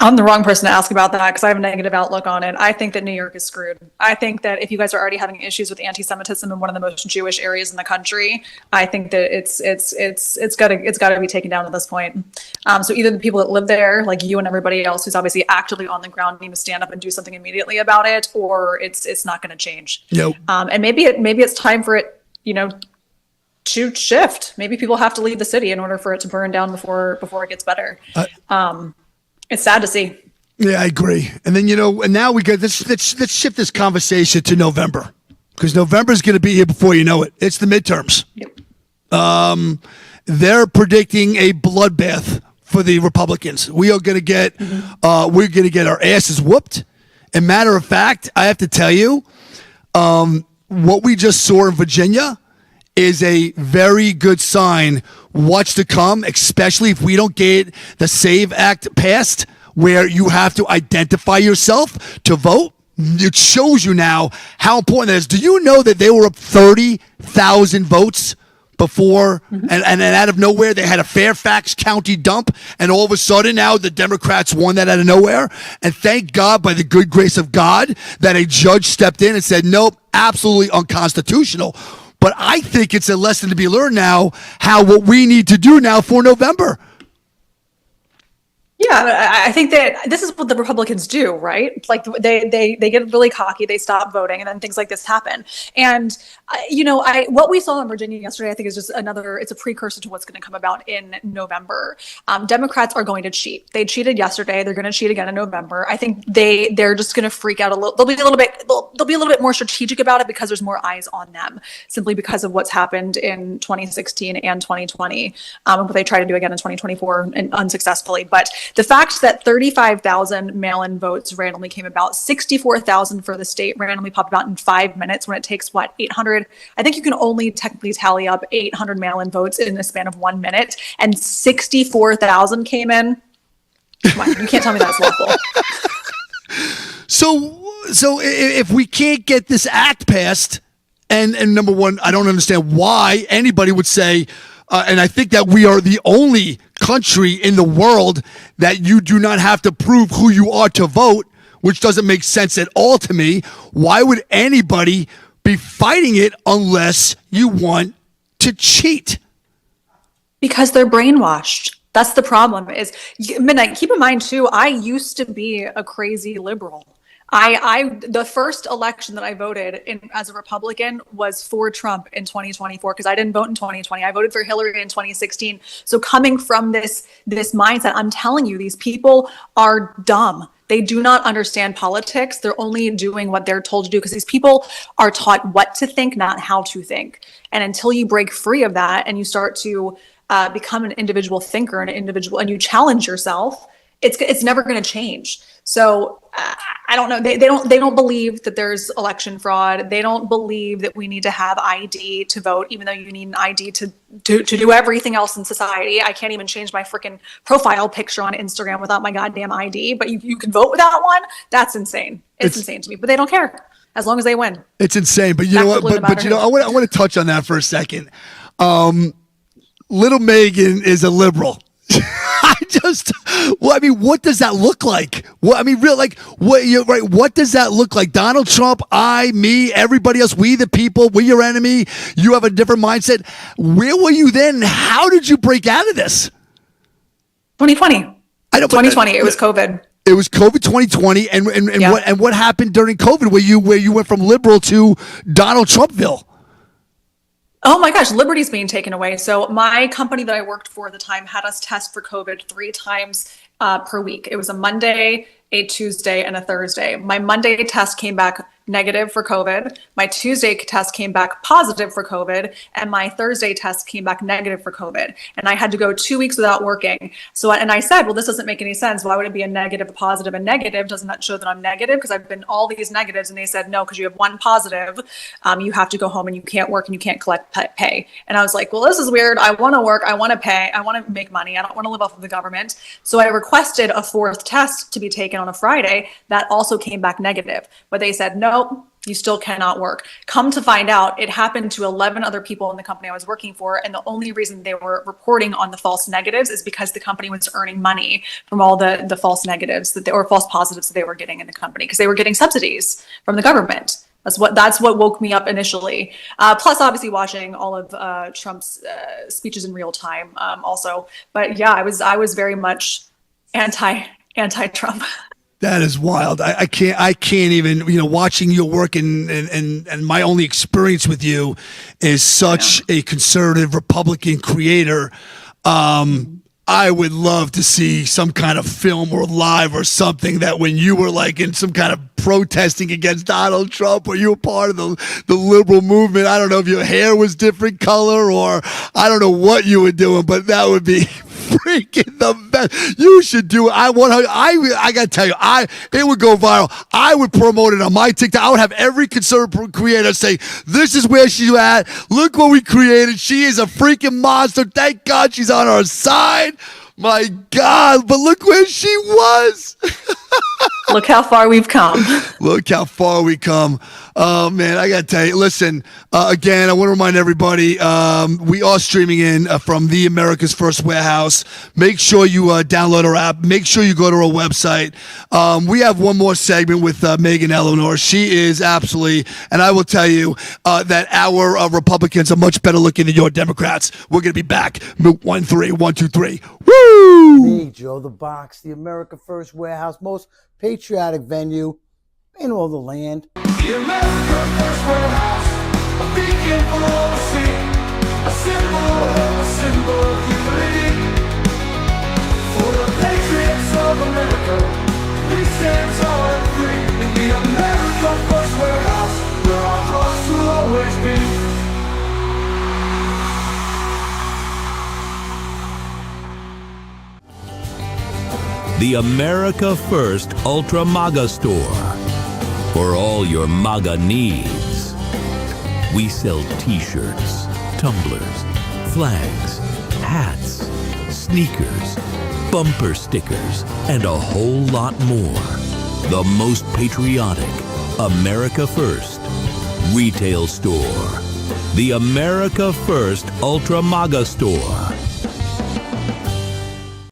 I'm the wrong person to ask about that because I have a negative outlook on it. I think that New York is screwed. I think that if you guys are already having issues with anti-Semitism in one of the most Jewish areas in the country, I think that it's got to be taken down at this point. So either the people that live there, like you and everybody else who's obviously actively on the ground, need to stand up and do something immediately about it, or it's not going to change.
Nope.
And maybe it's time for it, to shift. Maybe people have to leave the city in order for it to burn down before it gets better. It's sad to see.
Yeah, I agree. And then, and now we got let's shift this conversation to November, because November is going to be here before you know it. It's the midterms. Yep. They're predicting a bloodbath for the Republicans. We are going to get we're going to get our asses whooped. And matter of fact, I have to tell you, what we just saw in Virginia is a very good sign what's to come, especially if we don't get the SAVE Act passed, where you have to identify yourself to vote. It shows you now how important that is. Do you know that they were up 30,000 votes before, and then out of nowhere they had a Fairfax County dump, and all of a sudden now the Democrats won that out of nowhere? And thank God, by the good grace of God, that a judge stepped in and said, nope, absolutely unconstitutional. But I think it's a lesson to be learned now, what we need to do now for November.
Yeah, I think that this is what the Republicans do, right? Like they get really cocky, they stop voting, and then things like this happen. And what we saw in Virginia yesterday, I think, is just it's a precursor to what's going to come about in November. Democrats are going to cheat. They cheated yesterday. They're going to cheat again in November. I think they're just going to freak out a little. They'll be a little bit more strategic about it because there's more eyes on them, simply because of what's happened in 2016 and 2020. What they try to do again in 2024 and unsuccessfully. But the fact that 35,000 mail-in votes randomly came about, 64,000 for the state randomly popped out in 5 minutes, when it takes 800. I think you can only technically tally up 800 mail-in votes in the span of 1 minute, and 64,000 came in. Come on, you can't tell me that's lawful.
So if we can't get this act passed, and number one, I don't understand why anybody would say, and I think that we are the only country in the world that you do not have to prove who you are to vote, which doesn't make sense at all to me. Why would anybody be fighting it unless you want to cheat?
Because they're brainwashed. That's the problem. Is Midnight, keep in mind too, I used to be a crazy liberal. The first election that I voted in as a Republican was for Trump in 2024, because I didn't vote in 2020. I voted for Hillary in 2016. So coming from this mindset, I'm telling you, these people are dumb. They do not understand politics. They're only doing what they're told to do, because these people are taught what to think, not how to think. And until you break free of that and you start to become an individual thinker and you challenge yourself, it's never going to change. So I don't know. They don't believe that there's election fraud. They don't believe that we need to have ID to vote, even though you need an ID to do everything else in society. I can't even change my freaking profile picture on Instagram without my goddamn ID, but you can vote without one. That's insane. It's insane to me, but they don't care as long as they win.
It's insane. But you know what? But you know, I want to touch on that for a second. Little Megan is a liberal. I mean, what does that look like? What does that look like? Donald Trump, me, everybody else, we the people, we your enemy. You have a different mindset. Where were you then? How did you break out of this?
2020. 2020. It was COVID.
It was COVID 2020, and what happened during COVID where you went from liberal to Donald Trumpville?
Oh my gosh, liberty's being taken away. So my company that I worked for at the time had us test for COVID 3 times per week. It was a Monday, a Tuesday, and a Thursday. My Monday test came back negative for COVID. My Tuesday test came back positive for COVID. And my Thursday test came back negative for COVID. And I had to go 2 weeks without working. And I said, well, this doesn't make any sense. Why would it be a negative, a positive, and negative? Doesn't that show that I'm negative? Because I've been all these negatives. And they said, no, because you have one positive. You have to go home and you can't work and you can't collect pay. And I was like, well, this is weird. I want to work. I want to pay. I want to make money. I don't want to live off of the government. So I requested a 4th test to be taken on a Friday. That also came back negative. But they said, no, you still cannot work. Come to find out, it happened to 11 other people in the company I was working for. And the only reason they were reporting on the false negatives is because the company was earning money from all the false negatives or false positives that they were getting in the company because they were getting subsidies from the government. That's what woke me up initially. Plus, obviously, watching all of Trump's speeches in real time also. But yeah, I was very much anti-Trump.
That is wild. I can't even, watching your work and my only experience with you is such a conservative Republican creator. I would love to see some kind of film or live or something that when you were like in some kind of protesting against Donald Trump or you were part of the liberal movement. I don't know if your hair was different color or I don't know what you were doing, but that would be freaking the best. You should do it. I gotta tell you, it would go viral. I would promote it on my TikTok. I would have every conservative creator say, this is where she's at. Look what we created. She is a freaking monster. Thank God she's on our side. My God, but look where she was.
Look how far we've come.
Look how far we come. Oh, man, I got to tell you. Listen, again, I want to remind everybody, we are streaming in from the America's First Warehouse. Make sure you download our app. Make sure you go to our website. We have one more segment with Megan Eleanor. She is absolutely, and I will tell you that our Republicans are much better looking than your Democrats. We're going to be back. 1, 3, 1, 2, 3. Woo!
Me, Joe the Box, the America First Warehouse, most patriotic venue in all the land.
The America First Warehouse, a beacon for all to see, a symbol of unity. For the patriots of America, we stand tall and free. In the America First Warehouse, where our hearts will always be.
The America First Ultra MAGA Store. For all your MAGA needs. We sell t-shirts, tumblers, flags, hats, sneakers, bumper stickers, and a whole lot more. The most patriotic America First retail store. The America First Ultra MAGA Store.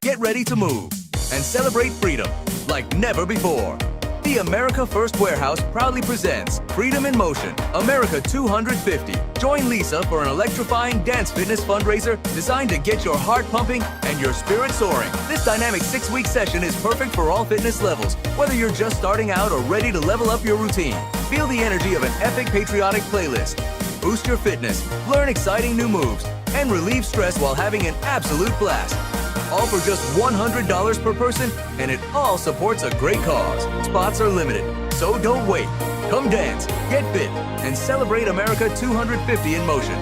Get ready to move and celebrate freedom like never before. The America First Warehouse proudly presents Freedom in Motion, America 250. Join Lisa for an electrifying dance fitness fundraiser designed to get your heart pumping and your spirit soaring. This dynamic 6-week session is perfect for all fitness levels, whether you're just starting out or ready to level up your routine. Feel the energy of an epic patriotic playlist. Boost your fitness, learn exciting new moves, and relieve stress while having an absolute blast. All for just $100 per person, and it all supports a great cause. Spots are limited, so don't wait. Come dance, get fit, and celebrate America 250 in motion.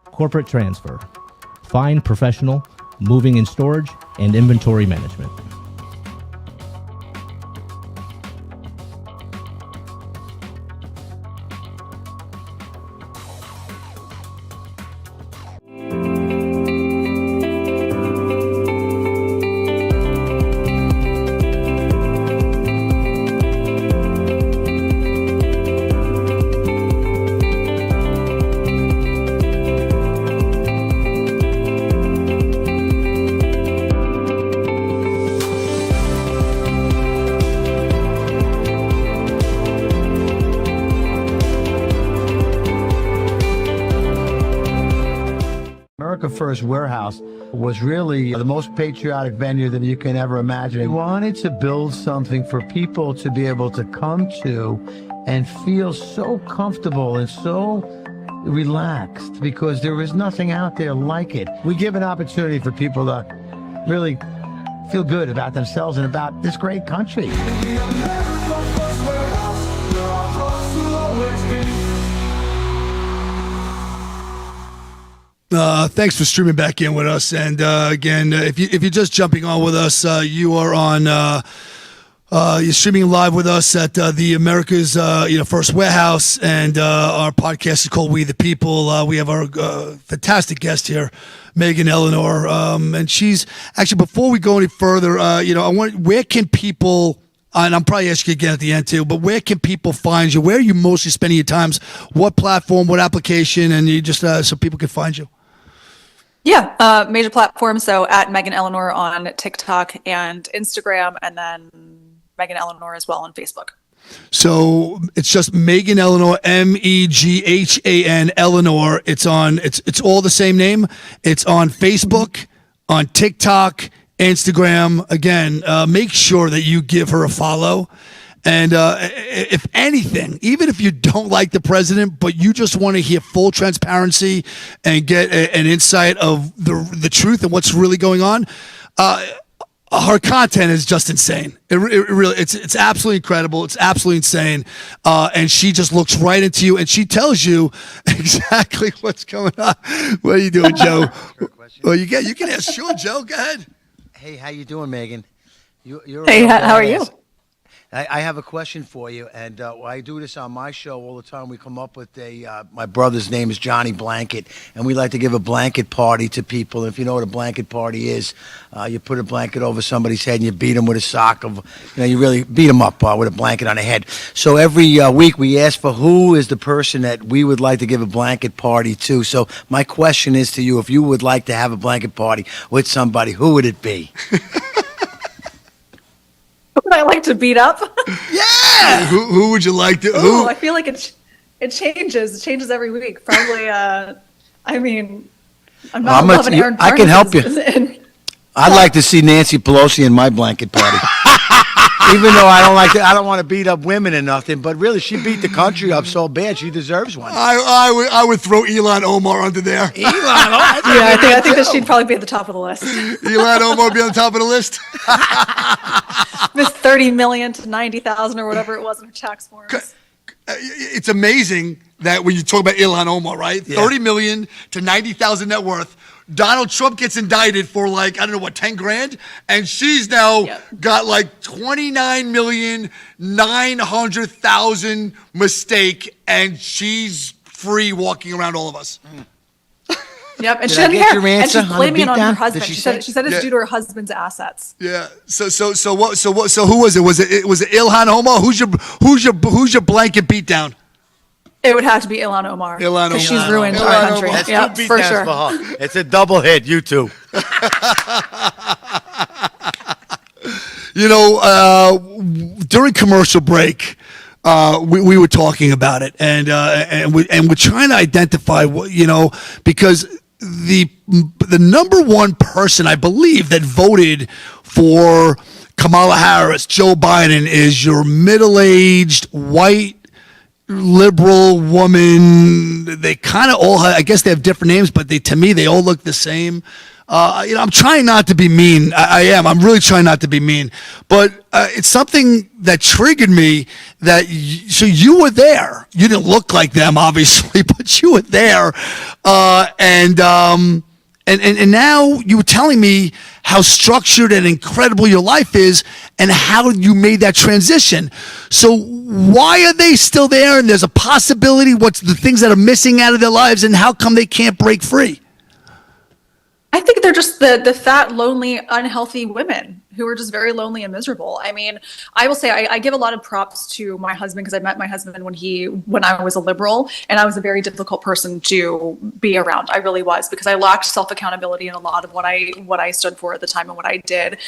Corporate transfer.
fine professional moving and storage and inventory management.
America First Warehouse was really the most patriotic venue that you can ever imagine. We wanted to build something for people to be able to come to and feel so comfortable and so relaxed, because there is nothing out there like it. We give an opportunity for people to really feel good about themselves and about this great country.
Thanks for streaming back in with us. And again, if you're just jumping on with us, you are on. You're streaming live with us at the America's First Warehouse, and our podcast is called We the People. We have our fantastic guest here, Megan Eleanor, and she's actually. Before we go any further, where can people? And I'm probably asking you again at the end too, but where can people find you? Where are you mostly spending your times? What platform? What application? And you just so people can find you.
Yeah, major platforms. So at Megan Eleanor on TikTok and Instagram, and then Megan Eleanor as well on Facebook.
So it's just Megan Eleanor, Meghan Eleanor. It's all the same name. It's on Facebook, on TikTok, Instagram. Again, make sure that you give her a follow. And if anything, even if you don't like the president, but you just want to hear full transparency and get an insight of the truth and what's really going on, her content is just insane. It really, it's absolutely incredible. It's absolutely insane. And she just looks right into you and she tells you exactly what's going on. What are you doing, Joe? Well, you can ask. Sure, Joe. Go ahead.
Hey, how you doing, Megan? You're
hey, how are you?
I have a question for you, and I do this on my show all the time. We come up with my brother's name is Johnny Blanket, and we like to give a blanket party to people. And if you know what a blanket party is, you put a blanket over somebody's head and you beat them with a sock you really beat them up with a blanket on the head. So every week we ask for who is the person that we would like to give a blanket party to. So my question is to you, if you would like to have a blanket party with somebody, who would it be?
Would I like to beat up?
Yeah. Who would you like to?
Ooh, I feel like it changes. It changes every week. Probably. I mean, I'm not loving Aaron
I can help you.
I'd
like to see Nancy Pelosi in my blanket party. Even though I don't want to beat up women or nothing, but really, she beat the country up so bad, she deserves one.
I would throw Ilhan Omar under there.
Ilhan Omar?
Yeah, I think that she'd probably be at the top of the list.
Ilhan Omar would be on the top of the list.
Miss 30 million to 90,000 or whatever it was in her tax forms.
It's amazing that when you talk about Ilhan Omar, right? Yeah. 30 million to 90,000 net worth. Donald Trump gets indicted for 10 grand, and she's now got 29,900,000 mistake, and she's free walking around all of us.
Yep, and
Did
she
I
doesn't
get
care.
your
And
answer
she's
on
blaming it
the
on her
beatdown?
husband.
Did
She said it's due to her husband's assets.
Yeah. So who was it? Was it Ilhan Omar? Who's your blanket beatdown?
It would have to be Ilhan Omar.
Ilhan Omar.
She's ruined our country.
That's
Yeah,
two
for
beatdowns
sure.
for her. It's a double hit, you two.
During commercial break, we were talking about it, and we're trying to identify because the number one person I believe that voted for Kamala Harris, Joe Biden, is your middle-aged white liberal woman. They kind of all have, I guess they have different names, but to me they all look the same. I'm trying not to be mean. I'm really trying not to be mean, but it's something that triggered me that so you were there. You didn't look like them, obviously, but you were there. And And now you were telling me how structured and incredible your life is and how you made that transition. So why are they still there? And there's a possibility. What's the things that are missing out of their lives, and how come they can't break free?
I think they're just the fat, lonely, unhealthy women who are just very lonely and miserable. I mean, I will say I give a lot of props to my husband, because I met my husband when I was a liberal, and I was a very difficult person to be around. I really was, because I lacked self-accountability in a lot of what I stood for at the time and what I did.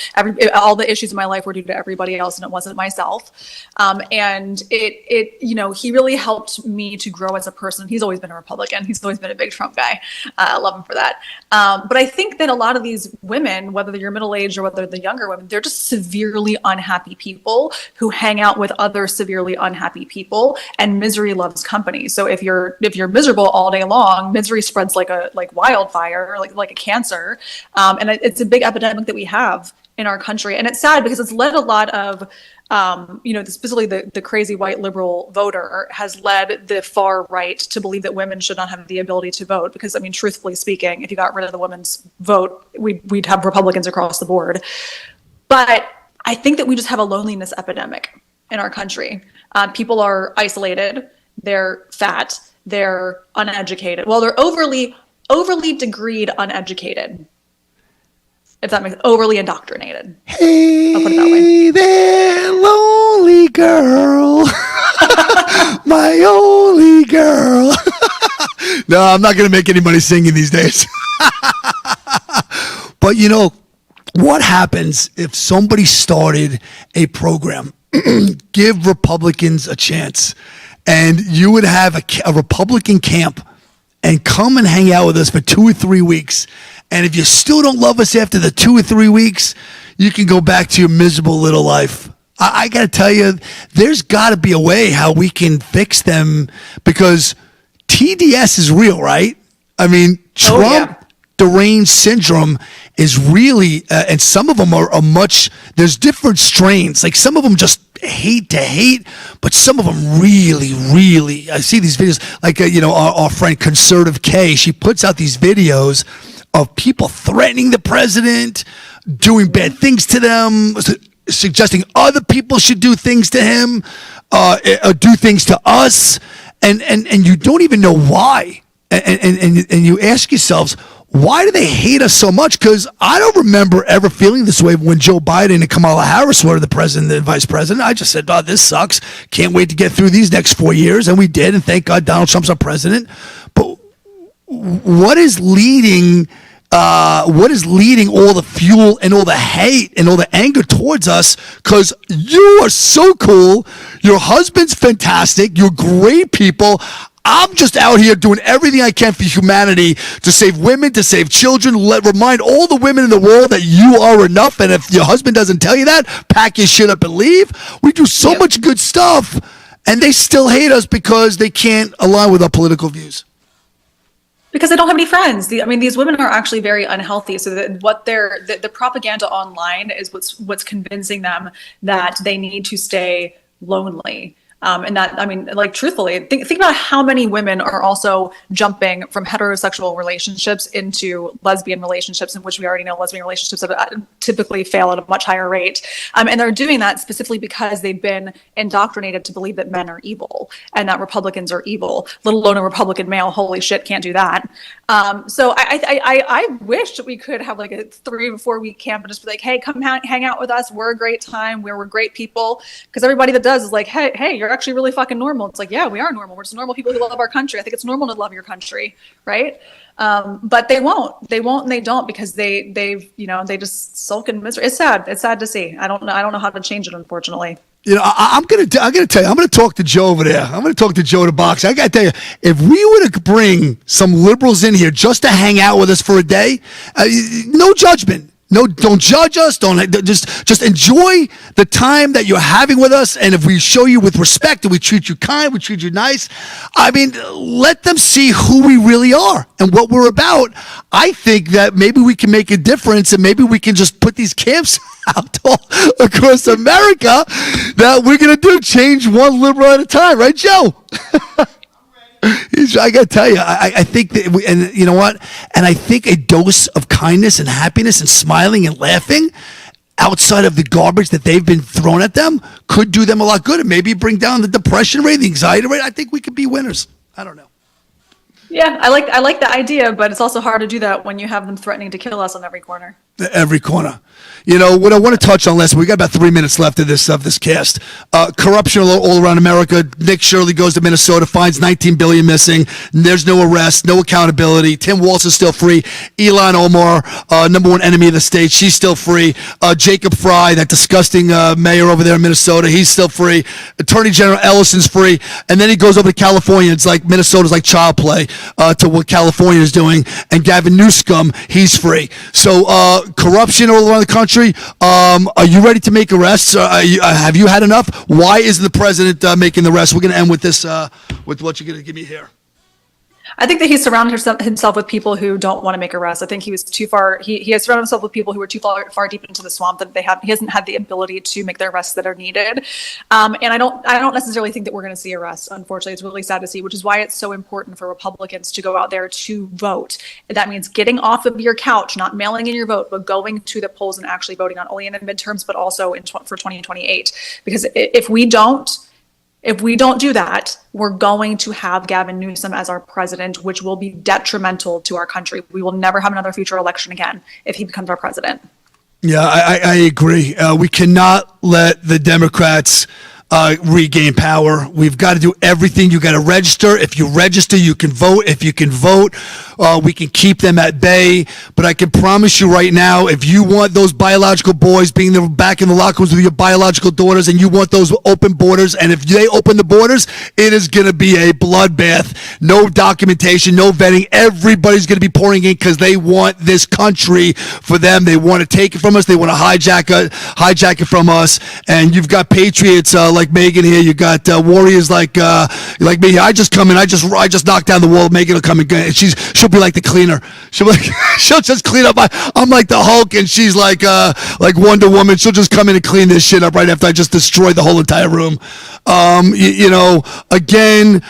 All the issues in my life were due to everybody else, and it wasn't myself. And he really helped me to grow as a person. He's always been a Republican. He's always been a big Trump guy. I love him for that. But I think that a lot of these women, whether you're middle-aged or whether they're younger women, they're just severely unhappy people who hang out with other severely unhappy people, and misery loves company. So if you're miserable all day long, misery spreads like wildfire, like a cancer. And it's a big epidemic that we have in our country. And it's sad, because it's led a lot of specifically the crazy white liberal voter has led the far right to believe that women should not have the ability to vote. Because, I mean, truthfully speaking, if you got rid of the women's vote, we'd have Republicans across the board. But I think that we just have a loneliness epidemic in our country. People are isolated, they're fat, they're uneducated. Well, they're overly degreed uneducated. If that makes overly indoctrinated.
Hey,
I'll put it that way.
there, lonely girl. My only girl. No, I'm not going to make any money singing these days. But what happens if somebody started a program, give Republicans a chance, and you would have a Republican camp and come and hang out with us for 2 or 3 weeks. And if you still don't love us after the 2 or 3 weeks, you can go back to your miserable little life. I got to tell you, there's got to be a way how we can fix them, because TDS is real, right? I mean, Trump deranged syndrome is really, and some of them are much, there's different strains. Like some of them just hate to hate, but some of them really, really, I see these videos, like, our friend Conservative K, she puts out these videos of people threatening the president, doing bad things to them, suggesting other people should do things to him, or do things to us, and you don't even know why. And you ask yourselves, why do they hate us so much? Because I don't remember ever feeling this way when Joe Biden and Kamala Harris were the president and vice president. I just said, this sucks. Can't wait to get through these next 4 years. And we did. And thank God Donald Trump's our president. But what is leading all the fuel and all the hate and all the anger towards us? Because you are so cool. Your husband's fantastic. You're great people. I'm just out here doing everything I can for humanity, to save women, to save children, remind all the women in the world that you are enough. And if your husband doesn't tell you that, pack your shit up and leave. We do so much good stuff, and they still hate us because they can't align with our political views.
Because they don't have any friends. These women are actually very unhealthy. So the propaganda online is what's convincing them that they need to stay lonely. And that, truthfully, think about how many women are also jumping from heterosexual relationships into lesbian relationships, in which we already know lesbian relationships typically fail at a much higher rate. And they're doing that specifically because they've been indoctrinated to believe that men are evil and that Republicans are evil, let alone a Republican male. Holy shit, can't do that. So I wish that we could have like a 3 or 4 week camp and just be like, hey, come hang out with us. We're a great time. We're great people. Because everybody that does is like, hey, you're actually really fucking normal. It's like, yeah, we are normal. We're just normal people who love our country. I think it's normal to love your country, right? But they won't, and they don't, because they just sulk in misery. It's sad. It's sad to see. I don't know how to change it, unfortunately.
I'm gonna tell you, I'm gonna talk to Joe over there. I'm gonna talk to Joe to box. I gotta tell you, if we were to bring some liberals in here just to hang out with us for a day, no judgment. No, don't judge us. Don't just enjoy the time that you're having with us. And if we show you with respect and we treat you kind, we treat you nice, let them see who we really are and what we're about. I think that maybe we can make a difference, and maybe we can just put these camps out all across America that we're going to change one liberal at a time. Right, Joe? He's I got to tell you, I think that, and you know what? And I think a dose of kindness and happiness and smiling and laughing outside of the garbage that they've been thrown at them could do them a lot good and maybe bring down the depression rate, the anxiety rate. I think we could be winners. I don't know.
Yeah, I like the idea, but it's also hard to do that when you have them threatening to kill us on every corner.
Every corner. You know, what I want to touch on last, we got about 3 minutes left of this cast. Corruption all around America. Nick Shirley goes to Minnesota, finds $19 billion missing. There's no arrest, no accountability. Tim Walz is still free. Elon Omar, number one enemy of the state, she's still free. Jacob Fry, that disgusting mayor over there in Minnesota, he's still free. Attorney General Ellison's free. And then he goes over to California. It's like Minnesota's like child play to what California is doing. And Gavin Newsom, he's free. So corruption all around the country. Are you ready to make arrests? Have you had enough? Why isn't the president making the arrests? We're going to end with this, with what you're going to give me here.
I think that he's surrounded himself with people who don't want to make arrests. I think he was too far. He has surrounded himself with people who are too far deep into the swamp that he hasn't had the ability to make the arrests that are needed. And I don't necessarily think that we're going to see arrests. Unfortunately, it's really sad to see, which is why it's so important for Republicans to go out there to vote. That means getting off of your couch, not mailing in your vote, but going to the polls and actually voting, not only in the midterms, but also for 2028. Because if we don't do that, we're going to have Gavin Newsom as our president, which will be detrimental to our country. We will never have another future election again if he becomes our president.
Yeah, I agree. We cannot let the Democrats regain power. We've got to do everything. You got to register. If you register, you can vote. If you can vote, we can keep them at bay. But I can promise you right now, if you want those biological boys being back in the locker rooms with your biological daughters, and you want those open borders, and if they open the borders, it is going to be a bloodbath. No documentation, no vetting. Everybody's going to be pouring in because they want this country for them. They want to take it from us. They want to hijack it from us. And you've got patriots like Megan here. You got warriors like me. I just come in. I just knock down the wall. Megan will come and she'll be like the cleaner. She'll just clean up. I'm like the Hulk, and she's like Wonder Woman. She'll just come in and clean this shit up right after I just destroy the whole entire room. Again,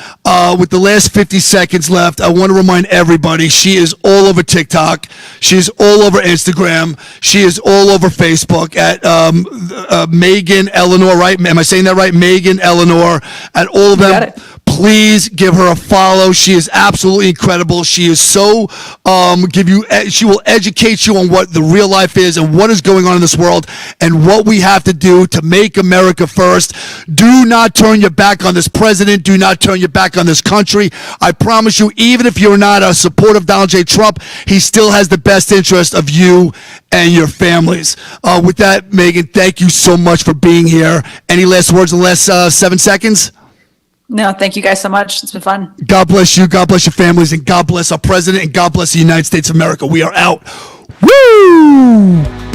with the last 50 seconds left, I want to remind everybody she is all over TikTok. She's all over Instagram. She is all over Facebook at Megan Eleanor, right? Am I saying that right? Megan Eleanor, at all of them. Please give her a follow. She is absolutely incredible. She is so she will educate you on what the real life is and what is going on in this world and what we have to do to make America first. Do not turn your back on this president. Do not turn your back on this country. I promise you, even if you're not a supporter of Donald J. Trump, he still has the best interest of you and your families. With that, Megan, thank you so much for being here. Any last words in the last 7 seconds?
No, thank you guys so much. It's been fun.
God bless you. God bless your families. And God bless our president. And God bless the United States of America. We are out. Woo!